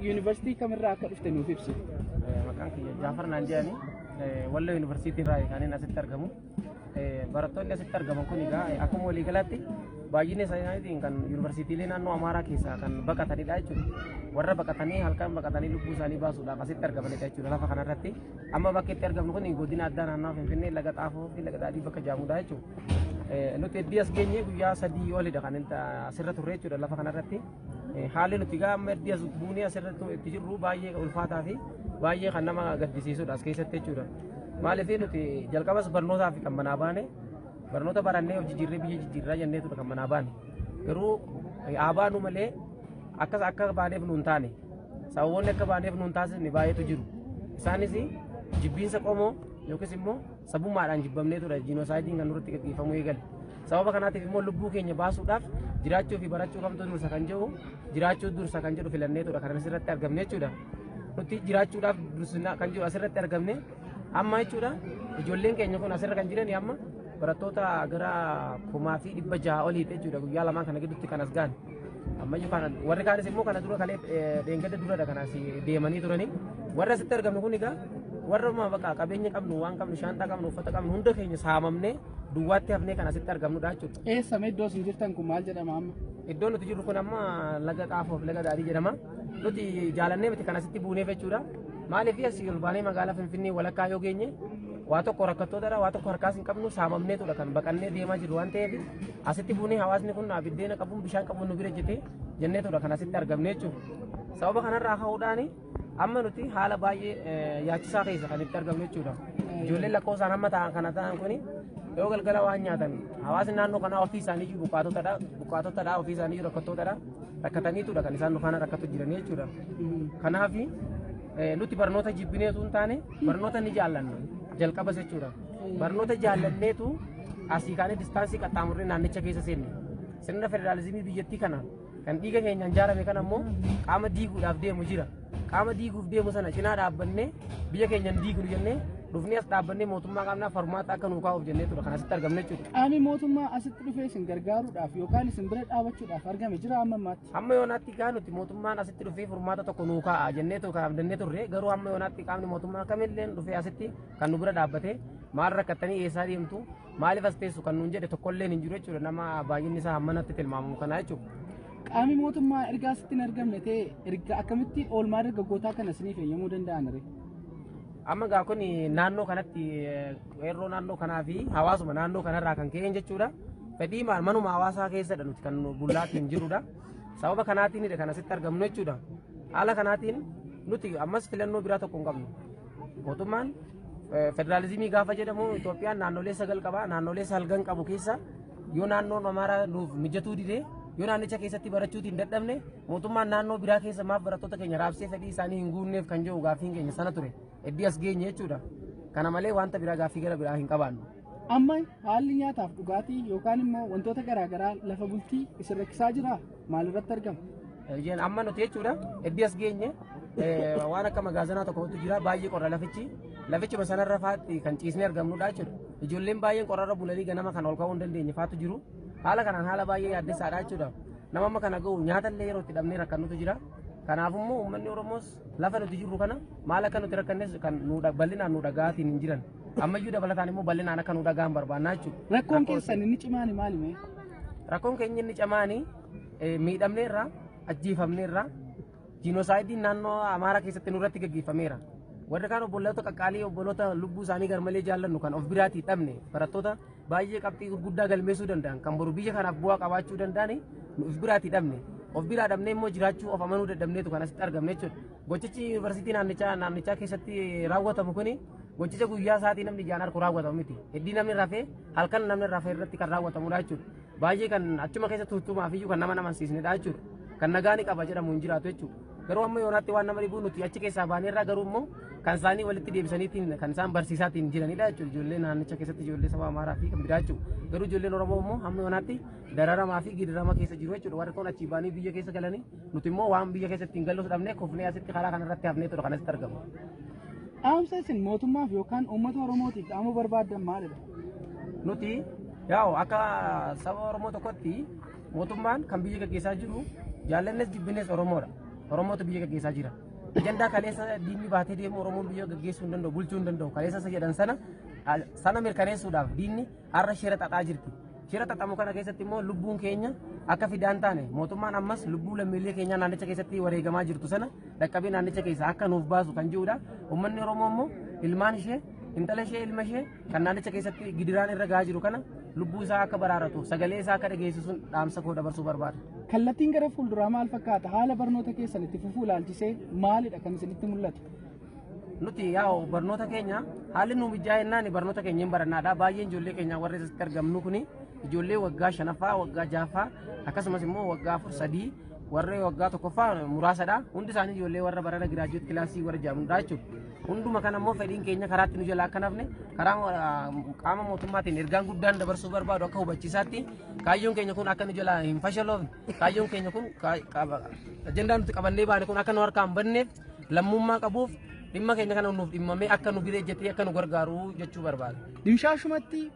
Yuunivarsiitii kamirraa akka dhufte nuuf ibsi. Maqaan kiyya Jaafar Naandiyaanii Walloo Yuunivarsiitii irraa kan asitti argamu. Barattoonni asitti argaman kun egaa akkuma waliigalaatti baay'inni isaaniitiin kan yuunivarsiitiilee naannoo Amaaraa keessaa kan baqatanidha jechuudha. Warra baqatanii halkan baqatanii lubbuu isaanii baasuudhaaf asitti argamanidha jechuudha lafa kanarratti. Amma bakki itti argamnu kun godina addaa naannoo Finfinnee laga Xaafoo fi laga Daadhii bakka Jaamudhaa jechuudha. Nuti heddii as geenye guyyaa 3 olidha kan asirra turre jechuudha lafa kanarratti. Haalli nuti gaa amma heddii as buunee asirratti itti jirru baay'ee ulfaataa fi baay'ee kan nama gaddisiisudha as keessatti jechuudha. Maaliif nuti jalqabas barnootaaf kan manaa baane barnoota barannee of jijjiirree biyya jijjiirraa jenneetu kan manaa baane garuu aabaanu malee akka baaneef nuun taane sababoonni akka baaneef nuun taasisne baay'eetu jiru. Isaanis jibbiinsa qomoo yookiis immoo sabummaadhaan jibbamneetudha jiinoosaaydiin kan nurratti gaggeeffamuu eegale. Sababa kanaatiif immoo lubbuu keenya baasuudhaaf jiraachuu fi barachuu kamtu dursa kan jedhu jiraachuu dursa kan jedhu filanneetudha kan asirratti argamne jechuudha. Nuti jiraachuudhaaf dursinaa kan jedhu asirratti argamne amma jechuudha ijoolleen keenya kun asirra kan jiran amma barattoota gara 600,000 oliidha jechuudha guyyaa lamaan kana gidduutti kan as gaane. Amma kan warri kaanis immoo kana dura kalee deengada duradha kan as deemanii turanii warra asitti argamnu kun egaa warra baqa qabeenya qabnu waan qabnu shaantaa qabnu uffata qabnu hunda keenya saamamnee duwwaatti hafnee kan asitti argamnudha jechuudha. Eessa iddoo isin jirtan kun maal jedhama amma? Iddoon nuti jirru kun amma laga Xaafoo fi laga Daadhii jedhama. Nuti jaalannee miti kan asitti buuneef jechuudha. Maaliif asii ol baanee magaalaa Finfinnee walakkaa yoo geenye waa tokko rakkattootadha waa tokko harkaas hin qabnu saamamneetudha kan baqannee deemaa jiru waan ta'eef asitti buunee hawaasni kun abiddeena qabuun bishaan qabuun nu bira jette jenneetudha kan asitti argamne jechuudha. Sababa kanarraa ka'uudhaan amma nuti haala baay'ee yaachisaa keessa kan itti argamne jechuudha. Ijoolleen lakkoofsaan amma kana ta'an kun yoo galgala waan nyaatan hawaasni naannoo kanaa ofii isaanii jiru buqqaatotadha ofii isaanii jiru rakkattootadha rakkataniitudha kan isaan nufaana rakkatu jiran jechuudha. Kanaaf nuti barnoota jibbineetu hin taane barnoota ni jaallanna jalqabas jechuudha. Barnoota jaallanneetu asii kaanee distaansii qaxxaamurree naannicha keessa seenne. Sirna federaalizimii biyyattii kana kan dhiiga keenyaan ijaarame kan ammoo qaama diiguudhaaf deemu jira. Qaama diiguuf deemu sana cinaa dhaabbannee biyya keenyan diignu jennee dhufnee as dhaabbannee mootummaa qaamnaa formaata akka nuu kaa'uuf jenneetudha kan asitti argamne jechuudha. Qaamni mootummaa asitti dhufee isin gargaaruudhaaf yookaan isin bira dhaabachuudhaaf argame jira amma ammaatti. Amma yoonaatti gaa nuti mootummaan asitti dhufee formaata tokko nuu kaa'a jenneetu kaa'amdannee turre garuu amma yoonaatti qaamni mootummaa kamillee dhufee asitti kan nu bira dhaabbatee maal rakkattanii eessaa deemtu maaliif as teessu kan nuun jedhe tokkollee hin jiru jechuudha nama baay'inni isaa hammanatti tilmaamamu kana jechuudha. Qaamni mootummaa ergaa asitti hin argamne ta'e erga akkamitti oolmaa dargaggootaa kana isiniif eeyyamuu danda'an? Amma gaa kun naannoo kanatti yeroo naannoo kanaa fi hawaasuma naannoo kanarraa kan ka'een jechuudha. Fedhii manuma hawaasaa keessadha nuti kan bullaatiin jirudha. Sababa kanaatiin kan asitti argamnu jechuudha. Haala kanaatiin nuti ammas filannoo biraa tokko hin qabnu. Mootummaan federaalizimii gaafa jedhamu Itoophiyaan naannolee 9 qaba. Naannolee 9 qabu keessa yoo naannoon Amaaraa nuuf mijatuu didee yoo naannicha keessatti barachuuti hin dadhabne mootummaan naannoo biraa keessa maaf barattoota keenya raabsee fedhii isaanii hin guunneef kan jedhu gaaffiin keenya sana ture. Heddii as geenye jechuudha. Kana malee wanta biraa gaaffii gara biraa hin qabaannu. Amma haalli nyaataaf dhugaatii yookaan immoo wantoota garaagaraa lafa bultii isin rakkisaa jira maalirratti argama? Amma nuti jechuudha heddii as geenye waan akka magaazanaa tokkotu jira baay'ee qorra lafichuma sanarra faatti kan ciisnee argamnudha jechuudha. Ijoolleen baay'een qorrarra bulanii ganama kan ol ka'uu hin dandeenye faatu jiru. Haala kanaan haala baay'ee yaaddessaadha jechuudha. Nama amma kana ga'u nyaatallee yeroo itti dhabnee rakkannutu jira. Kanaafummoo uummanni Oromoos lafa nuti jirru kana maal akka nuti rakkannes kan bal'inaan nu dhaga'aatiin hin jiran. Ammayyuu dabalataan immoo bal'inaan akka nu dhaga'an barbaannaa jechuudha. Rakkoon keessan inni cimaani maali? Rakkoon keenya inni cimaani miidhamneerra ajjeefamneerra jiinoosaaydiin naannoo Amaaraa keessatti nurratti gaggeeffameera. Warri kaan obboloota qaqqaalii obboloota lubbuu isaanii garmalee jaallannu kan of biraatii dhabne barattoota baay'ee qabxii gurguddaa galmeessuu danda'an kan boru biyya kanaaf bu'aa qabaachuu danda'an of biraatii dhabne of biraa dhabnee immoo jiraachuu of amanuu dadhabneetu kan asitti argamne jechuudha. Gochichi yuunivarsiitii naannichaa keessatti raawwatamu kuni gochicha guyyaa isaatii namni ijaan harku raawwatamu miti. Heddii namni rafee halkan namni rafee irratti kan raawwatamudha jechuudha. Baay'ee kan achuma keessa tuttumaaf iyyuu kan nama amansiisnedha jechuudha. Kan nagaani qaba jedhamu hin jiraatu jechuudha. Garuu amma yoonaatti waan nama dhibuu nuti achi keessaa baaneerraa garuu immoo kan isaanii walitti deebisaniitiin kan isaan barsiisaatiin jiranidha jechuudha. Ijoollee naannicha keessatti ijoollee saba Amaaraa fi kan biraa jechuudha. Garuu ijoolleen Oromoo immoo amma yoonaatti dararamaa fi gidirama keessa jiru jechuudha. Warri kun achii baanii biyya keessa galanii nuti immoo waan biyya keessatti hin gallu dhabnee kufnee asitti karaa kanarratti hafneetudha kan asitti argamu. Dhaamsa isin mootummaaf yookaan uummata Oromootiif dhaamuu barbaaddan maalidha? Nuti yaa'u akka saba Oromoo tokkotti mootummaan kan biyya gaggeessaa jiru jaallannes jibbines Oromoodha. Oromootu biyya gaggeessaa jira. Ajandaa kaleessa diinni baatee deemu Oromoon biyya gaggeessuu hin danda'u, bulchuu hin danda'u. Kaleessa jedhan sana mirkaneessuudhaaf diinni har'a shira xaxaa jirti. Shira xaxamu kana keessatti immoo lubbuun keenya akka fidaan taane mootummaan ammas lubbuu lammiilee keenyaa naannicha keessatti wareegamaa jirtu sana dhaqqabee naannicha keessa akka nuuf baasu kan jedhudha. Uummanni Oromoo immoo ilmaan ishee, intala ishee, ilma ishee kan naannicha keessatti gidiraan irra gahaa jiru kana lubbuu isaa akka baraaratu, sagalee isaa akka dhageessisuun dhaamsa koo dabarsuu barbaada. Kallattiin gara fuulduraa maal fakkaata? Haala barnoota keessan itti fufuu ilaalchisee maalidha kan isinitti mul'atu? Nuti yaa'u barnoota keenya haalli nu mijaa'ennaan barnoota keenya hin barannaadha. Baay'een ijoollee keenya warra asitti argamnu kuni ijoollee waggaa 5ffaa, waggaa 6ffaa akkasumas immoo waggaa 4, 3 warra waggaa 1ffaa muraasadha. Hundi isaanii ijoollee warra barana giraajuweet kilaasii warra jedhamudha jechuudha. Hunduma kana immoo fedhiin keenya karaatti nu jala akka nafne karaa qaama mootummaatiin ergaan guddaan dabarsuu barbaadu akka hubachiisaatti kaayyoon keenya kun akka nu jala hin fashaloofne, kaayyoon keenya kun ajandaa nuti qabannee baane kun akka nu harkaa hin banneef lammummaa qabuuf dhimma keenya kana nuuf dhimmamee akka nu biree jettee akka nu gargaaru jechuu barbaada. Dimshaashumatti